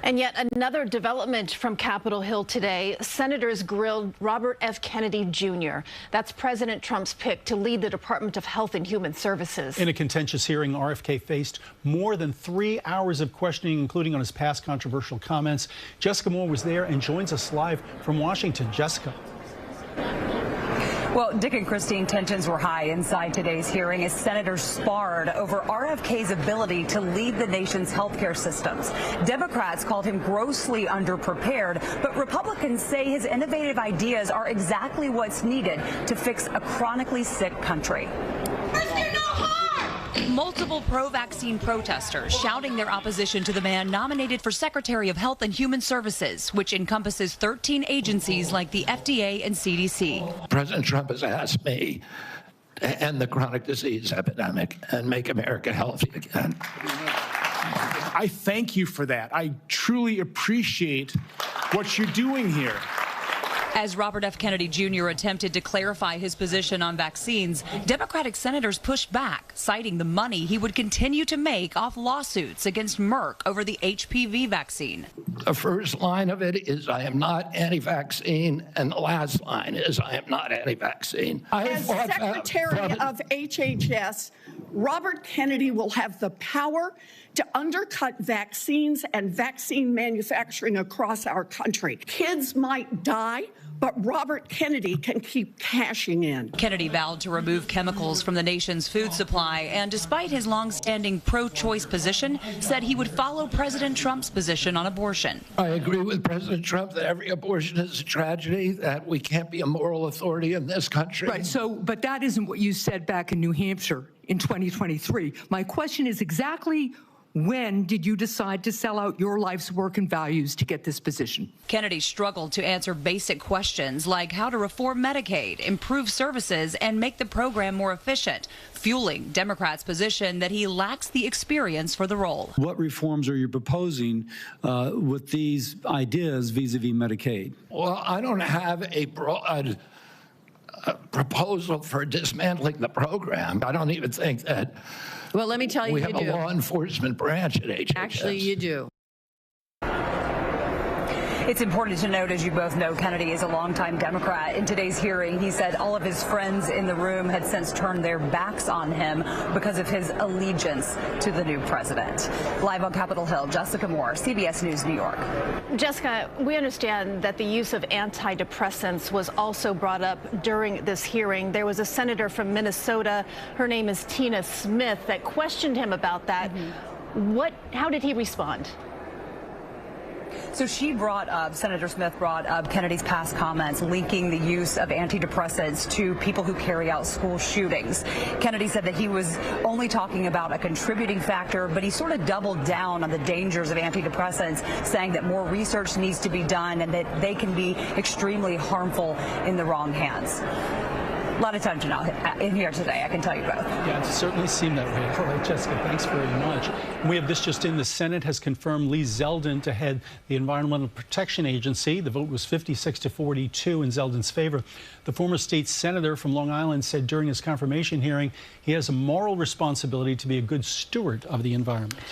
And yet another development from Capitol Hill today. Senators grilled Robert F. Kennedy Jr. That's President Trump's pick to lead the Department of Health and Human Services. In a contentious hearing, RFK faced more than 3 hours of questioning, including on his past controversial comments. Jessica Moore was there and joins us live from Washington. Jessica. Well, Dick and Christine, tensions were high inside today's hearing as senators sparred over RFK's ability to lead the nation's healthcare systems. Democrats called him grossly underprepared, but Republicans say his innovative ideas are exactly what's needed to fix a chronically sick country. Multiple pro-vaccine protesters shouting their opposition to the man nominated for Secretary of Health and Human Services, which encompasses 13 agencies like the FDA and CDC. President Trump has asked me to end the chronic disease epidemic and make America healthy again. I thank you for that. I truly appreciate what you're doing here. As Robert F. Kennedy Jr. attempted to clarify his position on vaccines, Democratic senators pushed back, citing the money he would continue to make off lawsuits against Merck over the HPV vaccine. The first line of it is, I am not anti-vaccine, and the last line is, I am not anti-vaccine. As Secretary of HHS, Robert Kennedy will have the power to undercut vaccines and vaccine manufacturing across our country. Kids might die, but Robert Kennedy can keep cashing in. Kennedy vowed to remove chemicals from the nation's food supply, and despite his long-standing pro-choice position, said he would follow President Trump's position on abortion. I agree with President Trump that every abortion is a tragedy, that we can't be a moral authority in this country. Right, but that isn't what you said back in New Hampshire in 2023. My question is exactly when did you decide to sell out your life's work and values to get this position? Kennedy struggled to answer basic questions like how to reform Medicaid, improve services, and make the program more efficient, fueling Democrats' position that he lacks the experience for the role. What reforms are you proposing with these ideas vis-a-vis Medicaid? Well, I don't have a broad proposal for dismantling the program. I don't even think that. Well, let me tell you, we have a law enforcement branch at HHS. Actually, you do. It's important to note, as you both know, Kennedy is a longtime Democrat. In today's hearing, he said all of his friends in the room had since turned their backs on him because of his allegiance to the new president. Live on Capitol Hill, Jessica Moore, CBS News, New York. Jessica, we understand that the use of antidepressants was also brought up during this hearing. There was a senator from Minnesota, her name is Tina Smith, that questioned him about that. How did he respond? So Senator Smith brought up Kennedy's past comments linking the use of antidepressants to people who carry out school shootings. Kennedy said that he was only talking about a contributing factor, but he sort of doubled down on the dangers of antidepressants, saying that more research needs to be done and that they can be extremely harmful in the wrong hands. A lot of tension out in here today, I can tell you both. Yeah, it certainly seemed that way. All right, Jessica, thanks very much. We have this just in. The Senate has confirmed Lee Zeldin to head the Environmental Protection Agency. The vote was 56-42 in Zeldin's favor. The former state senator from Long Island said during his confirmation hearing he has a moral responsibility to be a good steward of the environment.